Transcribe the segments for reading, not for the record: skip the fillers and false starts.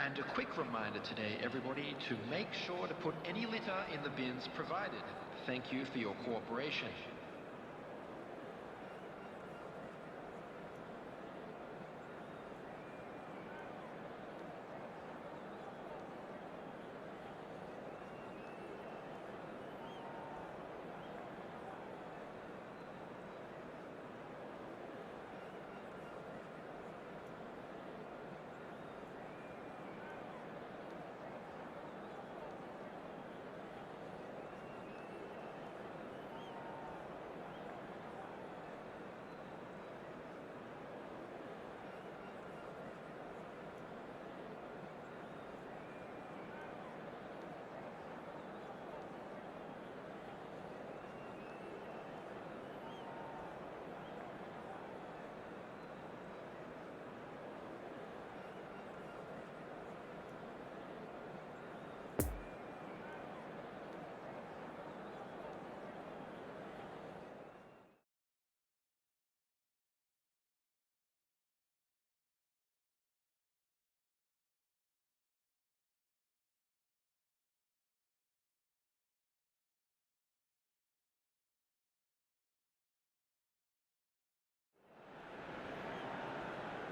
And a quick reminder today, everybody, to make sure to put any litter in the bins provided. Thank you for your cooperation.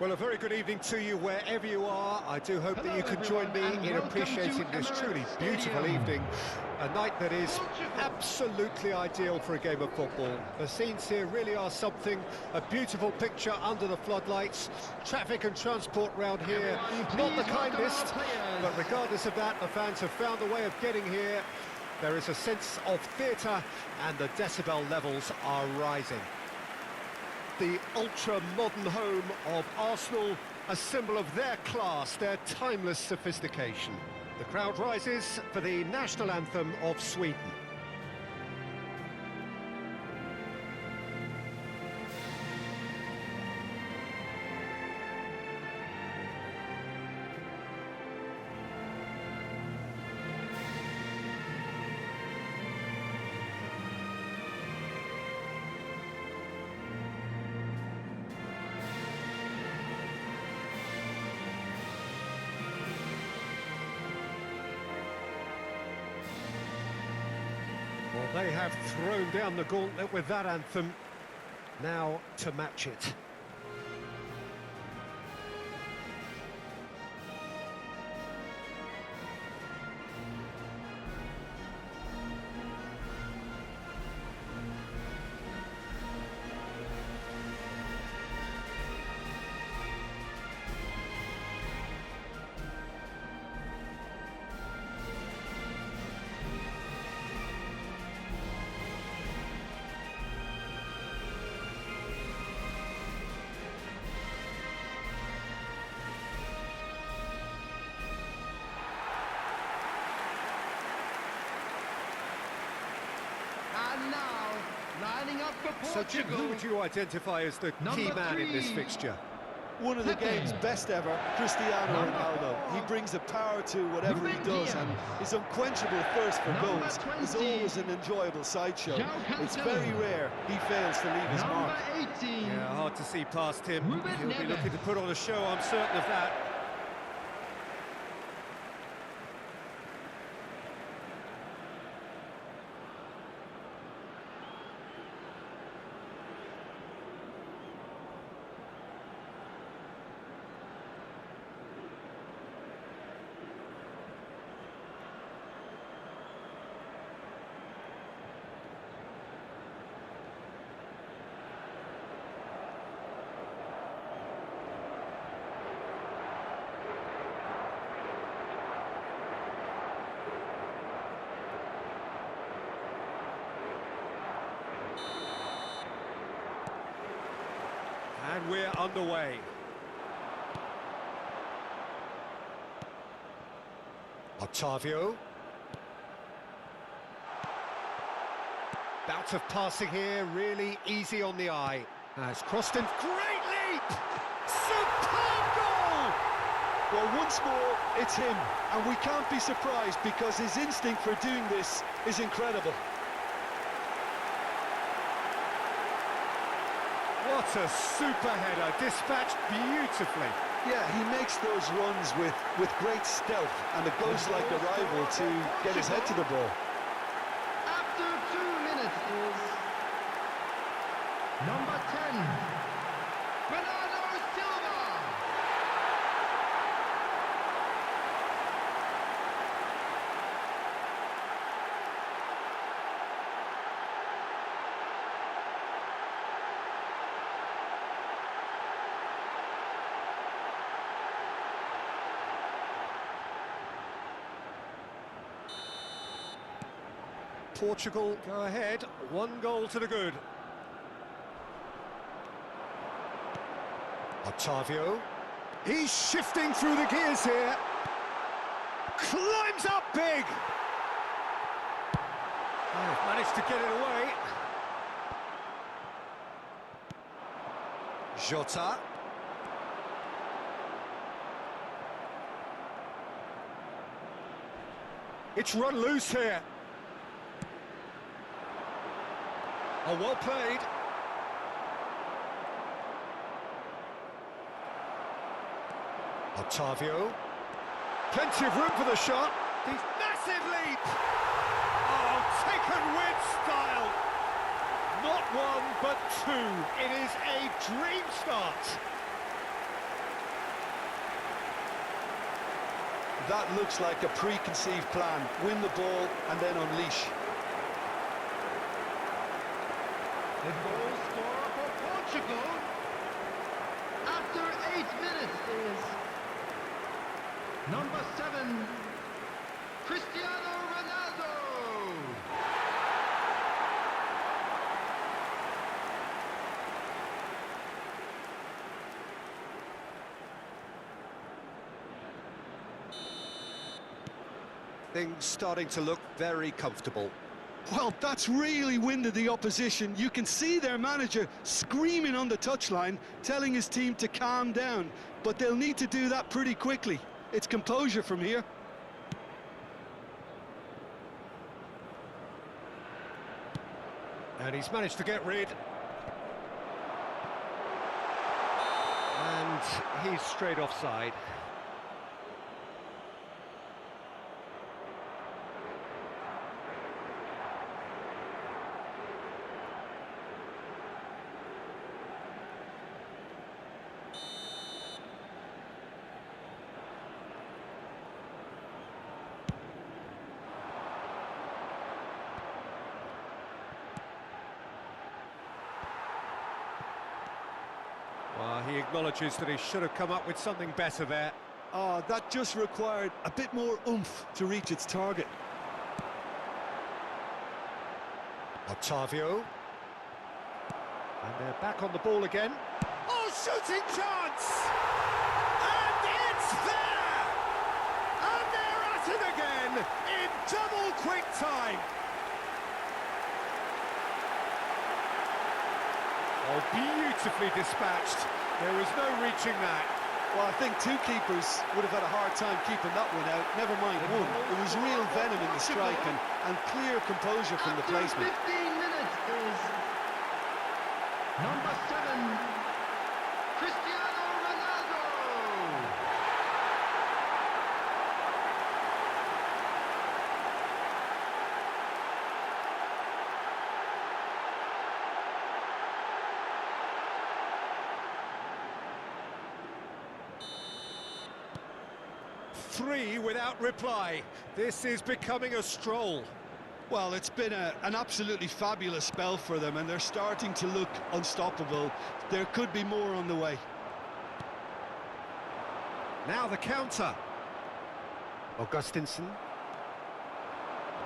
Well, a very good evening to you wherever you are. I do hope that you can join me in appreciating this truly beautiful evening. A night that is absolutely ideal for a game of football. The scenes here really are something. A beautiful picture under the floodlights. Traffic and transport round here, not the kindest. But regardless of that, the fans have found a way of getting here. There is a sense of theatre and the decibel levels are rising. The ultra-modern home of Arsenal, a symbol of their class, their timeless sophistication. The crowd rises for the national anthem of Sweden. Well, they have thrown down the gauntlet with that anthem. Now to match it. And now, lining up for So, Jim, Portugal. who would you identify as the key man in this fixture? One of the game's best ever, Cristiano Ronaldo. He brings a power to whatever he does, and his unquenchable thirst for goals is always an enjoyable sideshow. It's very rare he fails to leave his mark. Number 18. Yeah, hard to see past him. He'll be looking to put on a show, I'm certain of that. And we're underway. Octavio. Bout of passing here, really easy on the eye. Has crossed in. Great leap! Superb goal! Well, once more, it's him, and we can't be surprised because his instinct for doing this is incredible. What a super header, dispatched beautifully. Yeah, he makes those runs with great stealth, and it goes like a rival to get his head to the ball. After 2 minutes is number 10, Bernardo Silva. Portugal go ahead, 1 goal to the good. Otavio, he's shifting through the gears here. Climbs up big. Oh, managed to get it away. Jota. It's run loose here. Oh, well played. Otavio. Plenty of room for the shot. He's massive leap. Oh, taken with style. Not 1, but 2. It is a dream start. That looks like a preconceived plan. Win the ball and then unleash. The goal scorer for Portugal after 8 minutes is number 7, Cristiano Ronaldo. Things starting to look very comfortable. Well, that's really winded the opposition. You can see their manager screaming on the touchline, telling his team to calm down. But they'll need to do that pretty quickly. It's composure from here. And he's managed to get rid. And he's straight offside. Well, he acknowledges that he should have come up with something better there. Oh, that just required a bit more oomph to reach its target. Otavio. And they're back on the ball again. Oh, shooting chance! And it's there! And they're at it again in double quick time. Oh, beautifully dispatched. There was no reaching that. Well, I think 2 keepers would have had a hard time keeping that one out, never mind 1. It was real venom in the strike and clear composure from the After placement. 15 minutes is number 7, Cristiano Ronaldo. Three without reply. This is becoming a stroll. Well, it's been an absolutely fabulous spell for them, and they're starting to look unstoppable. There could be more on the way. Now the counter. Augustinsson.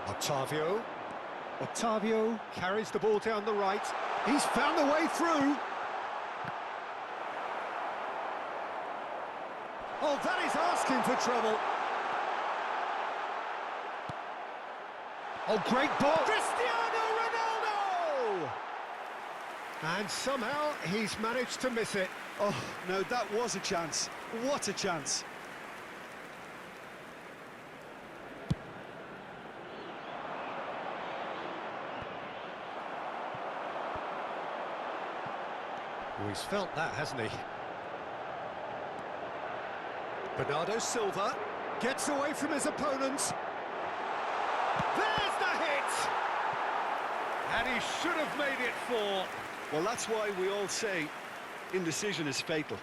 Otavio. Otavio carries the ball down the right. He's found the way through. Oh, that is asking for trouble. Oh, great ball. Cristiano Ronaldo! And somehow he's managed to miss it. Oh, no, that was a chance. What a chance. Oh, he's felt that, hasn't he? Bernardo Silva gets away from his opponents. There's the hit! And he should have made it fall. Well, that's why we all say indecision is fatal.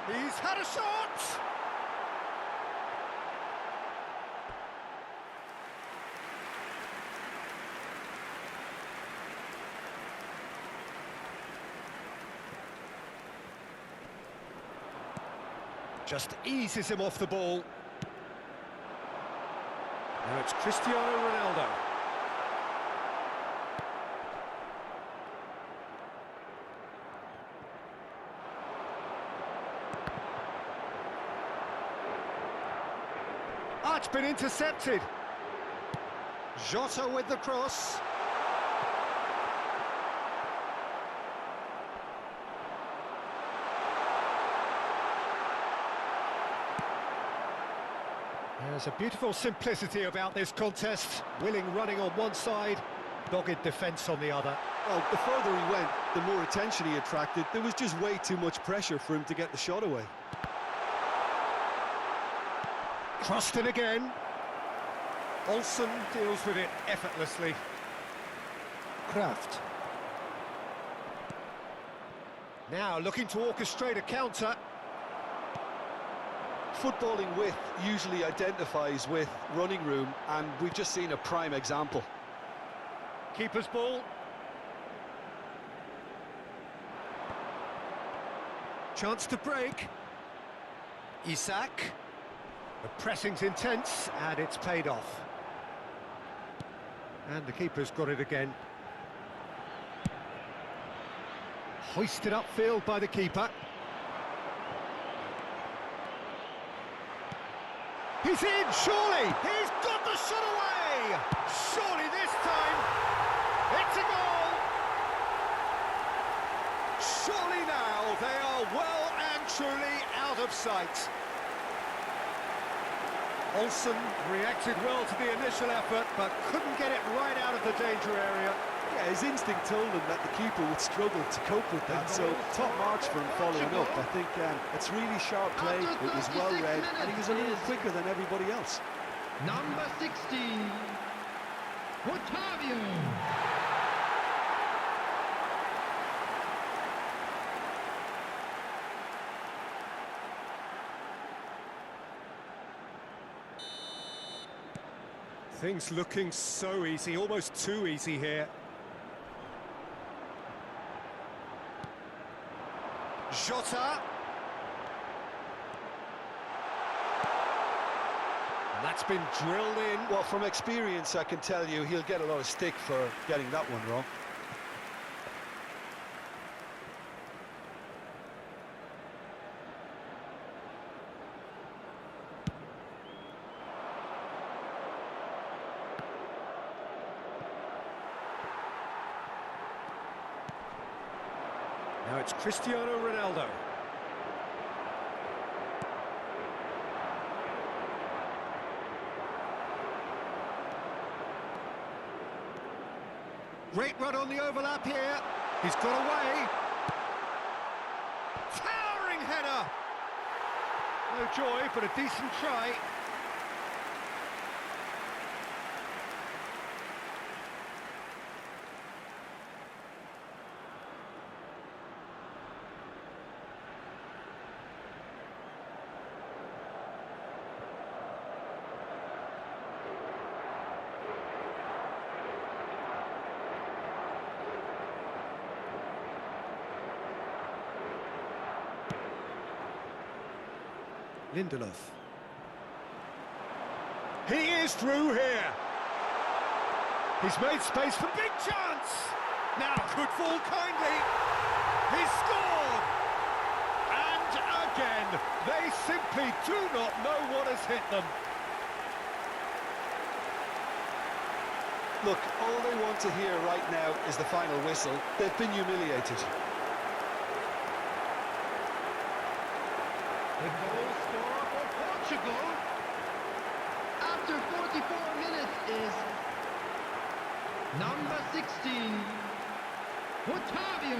He's had a shot! Just eases him off the ball. Now it's Cristiano Ronaldo. Ah, it's been intercepted. Jota with the cross. There's a beautiful simplicity about this contest. Willing running on one side, dogged defence on the other. Well, the further he went, the more attention he attracted. There was just way too much pressure for him to get the shot away. Crossed in again. Olsen deals with it effortlessly. Kraft. Now looking to orchestrate a counter. Footballing width usually identifies with running room, and we've just seen a prime example. Keeper's ball. Chance to break. Isak. The pressing's intense, and it's paid off. And the keeper's got it again. Hoisted upfield by the keeper. He's in, surely! He's got the shot away! Surely this time, it's a goal! Surely now, they are well and truly out of sight. Olsen reacted well to the initial effort, but couldn't get it right out of the danger area. Yeah, his instinct told him that the keeper would struggle to cope with that, so top marks for him following up. I think it's really sharp play, it was well read, and he was a little quicker than everybody else. Number 16, Portugal. Things looking so easy, almost too easy here. Jota. And that's been drilled in. Well, from experience, I can tell you he'll get a lot of stick for getting that one wrong. Now it's Cristiano Ronaldo. Great run on the overlap here. He's got away. Towering header. No joy, but a decent try. Lindelof. He is through here. He's made space for big chance. Now could fall kindly. He's scored. And again, they simply do not know what has hit them. Look, all they want to hear right now is the final whistle. They've been humiliated. The goal scorer for Portugal after 44 minutes is number 16, Otavio.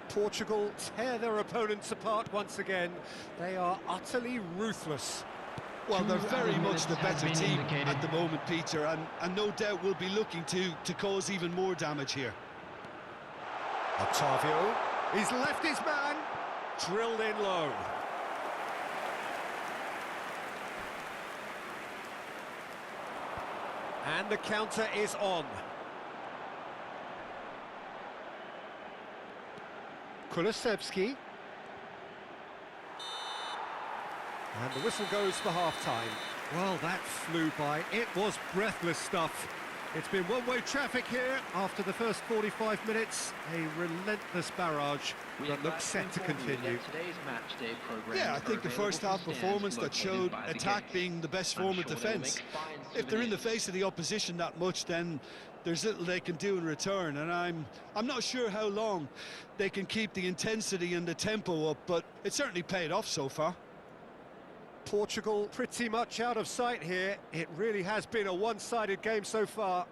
Portugal tear their opponents apart once again. They are utterly ruthless. Well, they're very much the better team at the moment, Peter, and no doubt will be looking to cause even more damage here. Otavio, he's left his man, drilled in low. And the counter is on. Kulusevski. And the whistle goes for half-time. Well, that flew by. It was breathless stuff. It's been one-way traffic here after the first 45 minutes. A relentless barrage that looks set to continue. Yeah, I think the first half performance that showed attack being the best form of defence. If they're in the face of the opposition that much, then there's little they can do in return, and I'm not sure how long they can keep the intensity and the tempo up, but it certainly paid off so far. Portugal pretty much out of sight here. It really has been a one-sided game so far.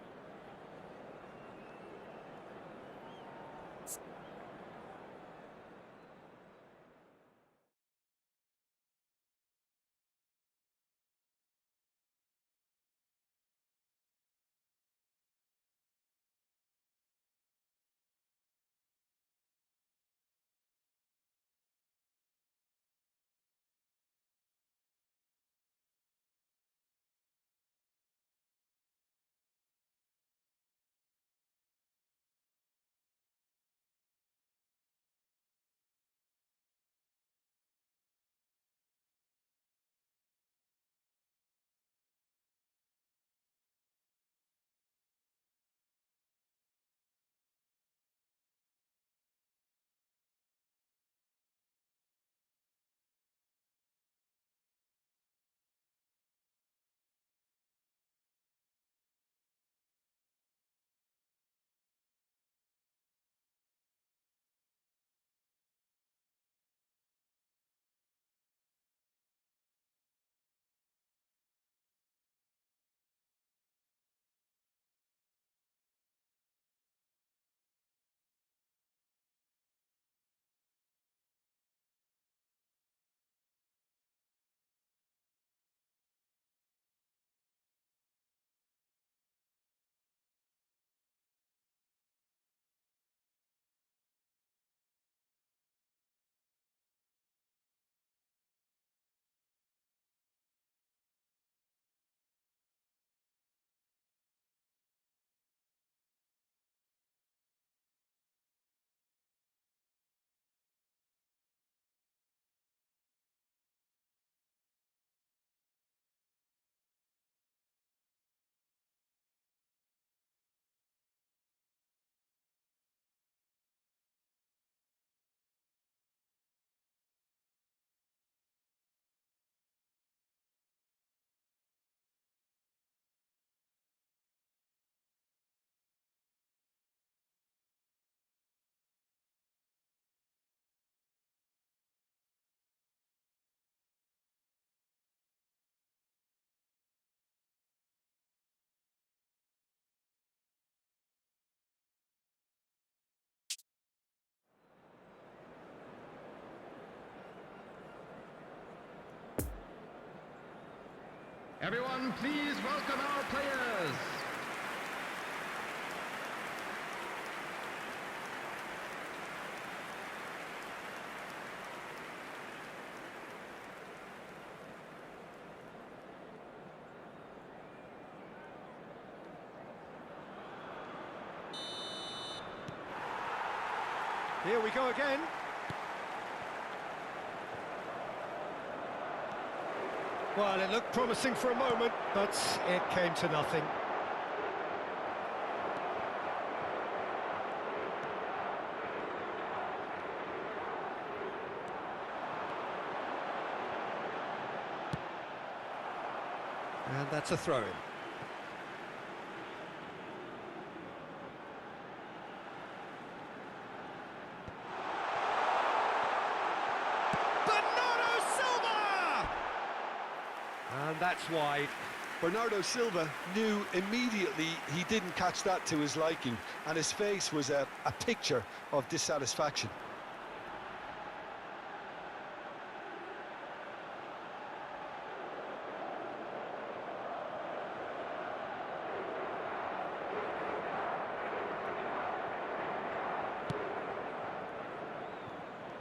Everyone, please welcome our players. Here we go again. Well, it looked promising for a moment, but it came to nothing. And that's a throw-in. And that's wide. Bernardo Silva knew immediately he didn't catch that to his liking, and his face was a picture of dissatisfaction.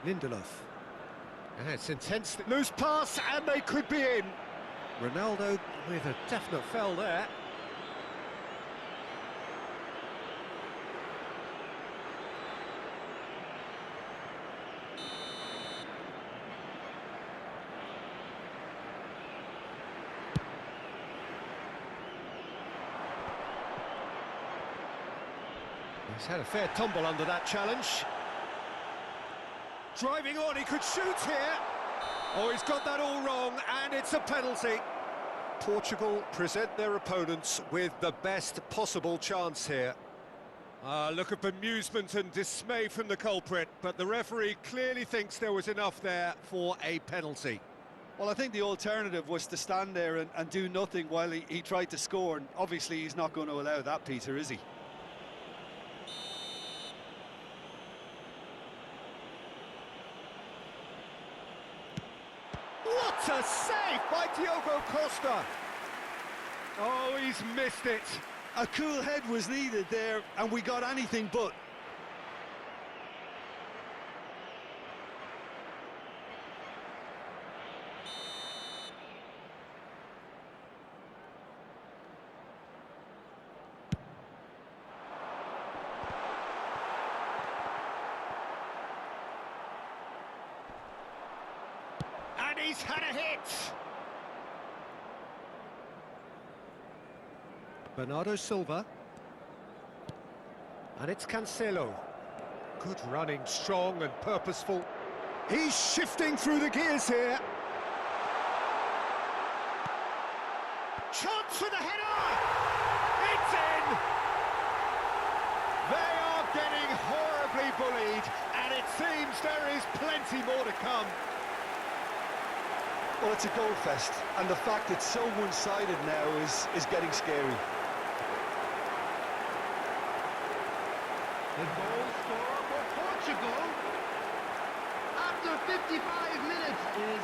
Lindelof. And it's intense. Loose pass, and they could be in. Ronaldo with a definite foul there. He's had a fair tumble under that challenge. Driving on, he could shoot here. Oh, he's got that all wrong, and it's a penalty. Portugal present their opponents with the best possible chance here. Look at bemusement and dismay from the culprit, but the referee clearly thinks there was enough there for a penalty. Well, I think the alternative was to stand there and do nothing while he tried to score, and obviously he's not going to allow that, Peter, is he? What a save by Diogo Costa! Oh, he's missed it. A cool head was needed there, and we got anything but. And he's had a hit! Bernardo Silva. And it's Cancelo. Good running, strong and purposeful. He's shifting through the gears here. Chance for the header! It's in! They are getting horribly bullied, and it seems there is plenty more to come. Well, it's a goal fest, and the fact it's so one-sided now is getting scary. The goal scorer for Portugal after 55 minutes is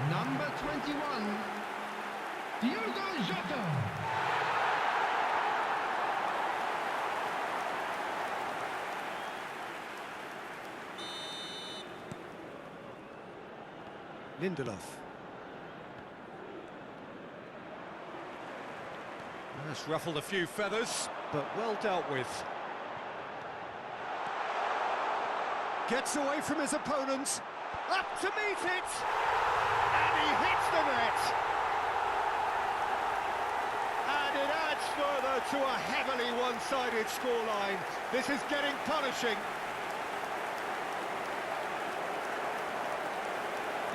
number 21, Diogo Jota. Lindelof. That's ruffled a few feathers, but well dealt with. Gets away from his opponents, up to meet it, and he hits the net. And it adds further to a heavily one-sided scoreline. This is getting punishing.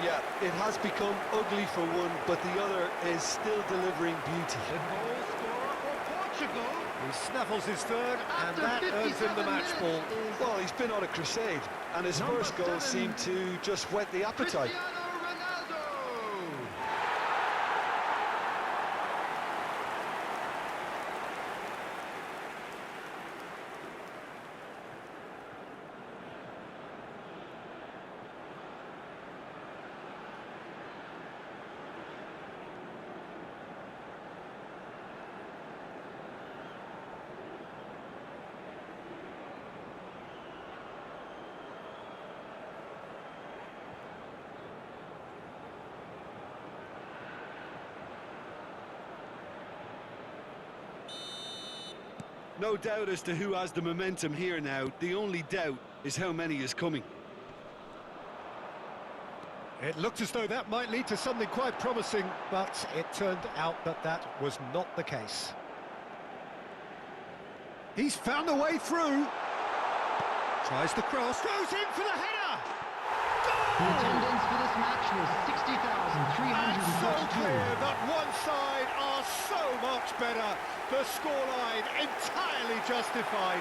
Yeah, it has become ugly for one, but the other is still delivering beauty. The goal scorer for Portugal. He snaffles his third, and that earns him the match ball. Well, he's been on a crusade, and his first goal seemed to just whet the appetite. Cristiano Ronaldo. No doubt as to who has the momentum here now. The only doubt is how many is coming. It looked as though that might lead to something quite promising, but it turned out that that was not the case. He's found a way through. Tries the cross, goes in for the header! The attendance for this match was 60,342. It's so clear that one side are so much better. The scoreline entirely justified.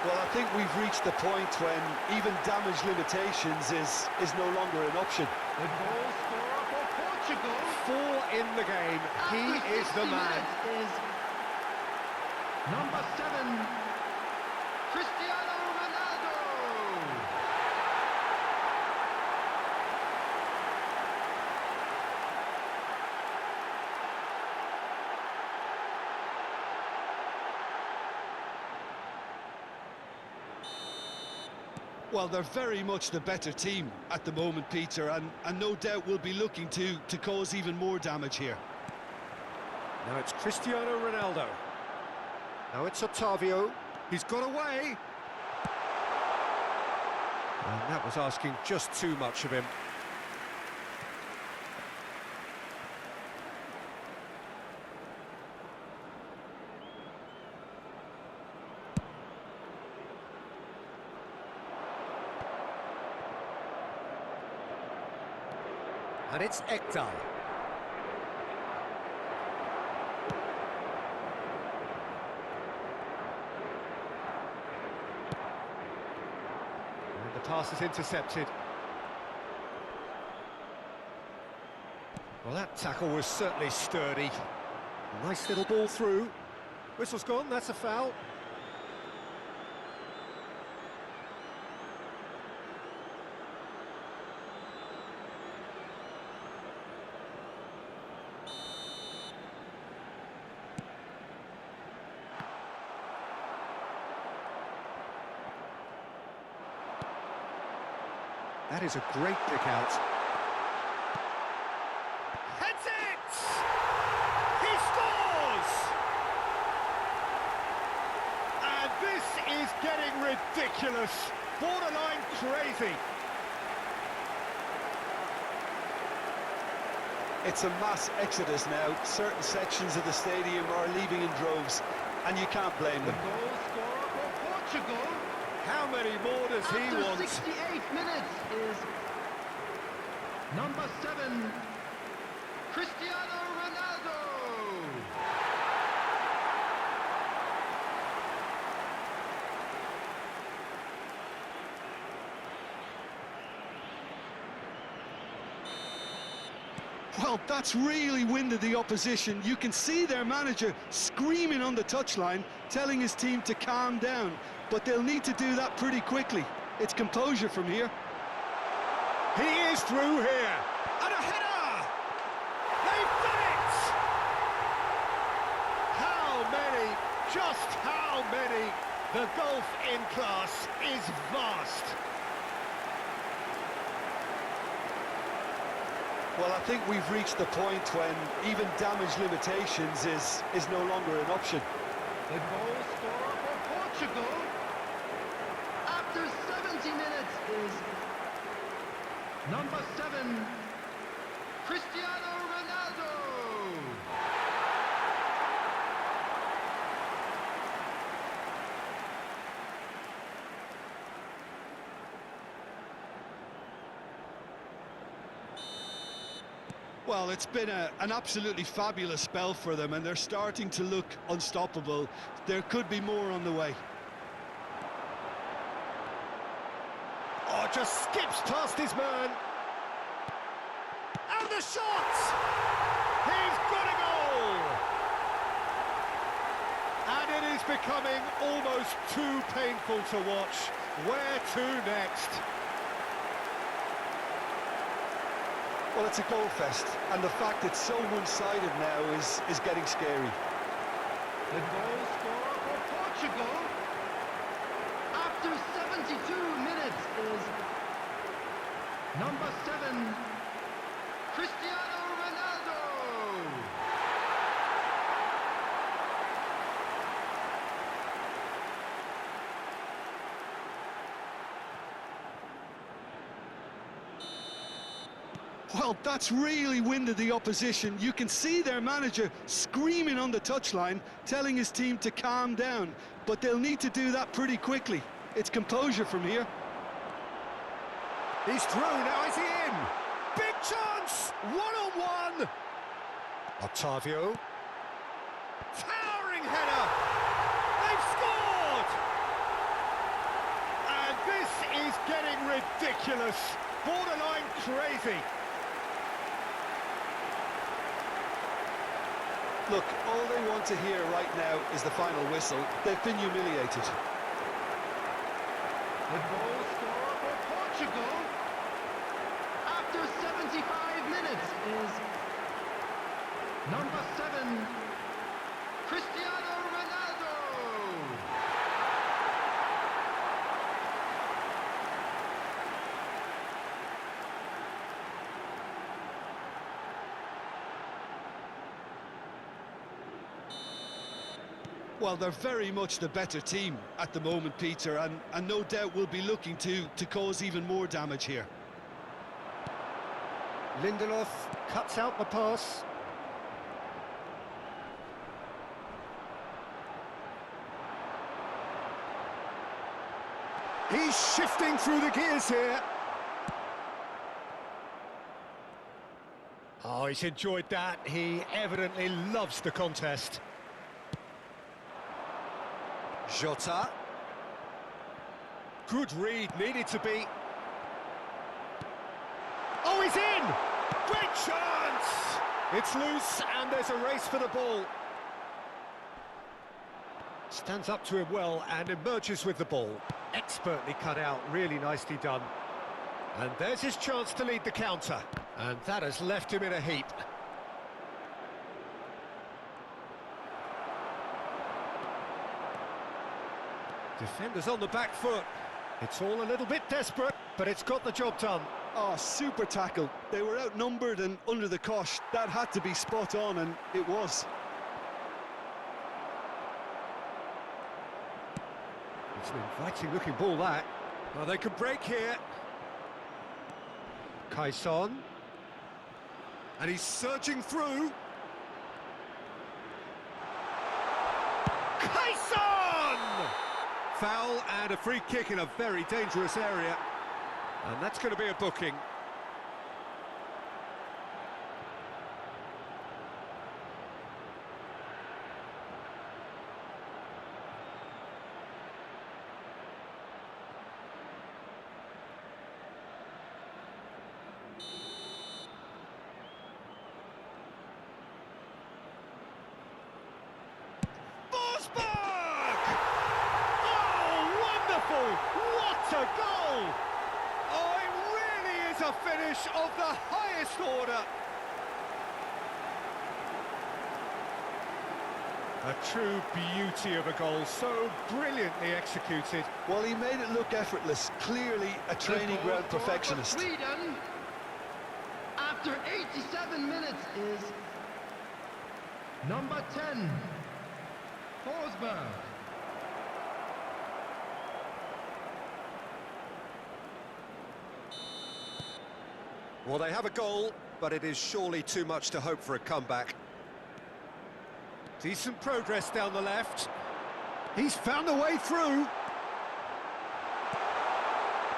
Well, I think we've reached the point when even damage limitations is no longer an option. The goal scorer for Portugal. 4 in the game. He is the man. Is number 7, Cristiano Ronaldo. Well, they're very much the better team at the moment, Peter, and no doubt will be looking to cause even more damage here. Now it's Cristiano Ronaldo. Now it's Otavio. He's got away. And that was asking just too much of him. And it's Ekdal. And the pass is intercepted. Well, that tackle was certainly sturdy. Nice little ball through. Whistle's gone, that's a foul. That is a great pick out. Heads it! He scores! And this is getting ridiculous. Borderline crazy. It's a mass exodus now. Certain sections of the stadium are leaving in droves, and you can't blame them. The goal scorer for Portugal. How many more does he After want? 68 minutes is number 7, Cristiano Ronaldo. Well, that's really winded the opposition. You can see their manager screaming on the touchline, telling his team to calm down. But they'll need to do that pretty quickly. It's composure from here. He is through here. And a header! They've done it! How many, just how many? The gulf in class is vast. Well, I think we've reached the point when even damage limitations is no longer an option. The goal scorer for Portugal after 70 minutes is number 7, Cristiano Ronaldo. Well, it's been an absolutely fabulous spell for them, and they're starting to look unstoppable. There could be more on the way. Oh, just skips past his man. And the shot! He's got a goal! And it is becoming almost too painful to watch. Where to next? Well, it's a goal fest, and the fact it's so one-sided now is getting scary. The goal scorer for Portugal after 72 minutes is number 7, Cristiano Ronaldo. Well, that's really winded the opposition. You can see their manager screaming on the touchline, telling his team to calm down. But they'll need to do that pretty quickly. It's composure from here. He's through, now is he in? Big chance! One-on-one! Octavio. Towering header! They've scored! And this is getting ridiculous. Borderline crazy. Look, all they want to hear right now is the final whistle. They've been humiliated. The goal scorer for Portugal after 75 minutes is number 7, Cristiano Ronaldo. Well, they're very much the better team at the moment, Peter, and no doubt will be looking to cause even more damage here. Lindelof cuts out the pass. He's shifting through the gears here. Oh, he's enjoyed that. He evidently loves the contest. Jota. Good read, needed to be. Oh, he's in! Great chance! It's loose, and there's a race for the ball. Stands up to him well, and emerges with the ball. Expertly cut out, really nicely done. And there's his chance to lead the counter. And that has left him in a heap. Defenders on the back foot. It's all a little bit desperate, but it's got the job done. Oh, super tackle. They were outnumbered and under the cosh. That had to be spot on, and it was. It's an inviting-looking ball, that. Well, they could break here. Kaison. And he's surging through. Kaison! Foul and a free kick in a very dangerous area. And that's going to be a booking. What a goal! Oh, it really is a finish of the highest order. A true beauty of a goal, so brilliantly executed. Well, he made it look effortless. Clearly a training ground perfectionist. Sweden, after 87 minutes, is number 10, Forsberg. Well, they have a goal, but it is surely too much to hope for a comeback. Decent progress down the left. He's found a way through.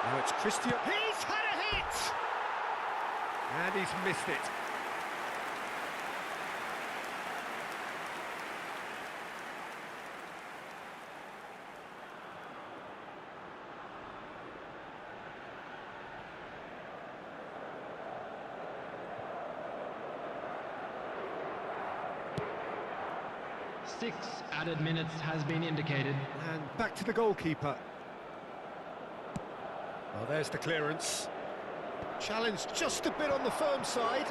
Now it's Christian. He's had a hit! And he's missed it. Six added minutes has been indicated. And back to the goalkeeper. Well, there's the clearance. Challenge just a bit on the firm side.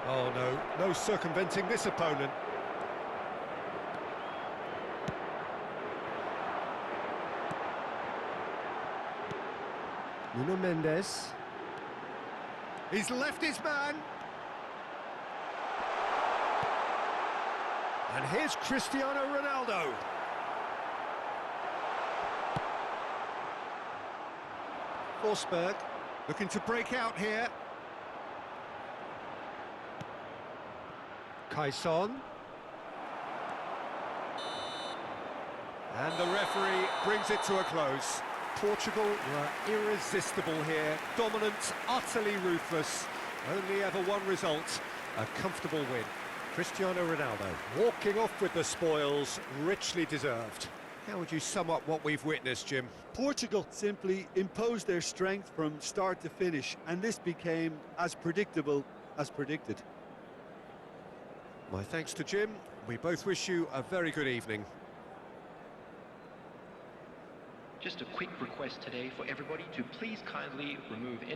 Oh, no circumventing this opponent. Nuno Mendes. He's left his man. And here's Cristiano Ronaldo. Forsberg looking to break out here. Caisson. And the referee brings it to a close. Portugal were irresistible here, dominant, utterly ruthless. Only ever one result, a comfortable win. Cristiano Ronaldo walking off with the spoils, richly deserved. How would you sum up what we've witnessed, Jim? Portugal simply imposed their strength from start to finish, and this became as predictable as predicted. My thanks to Jim. We both wish you a very good evening. Just a quick request today for everybody to please kindly remove any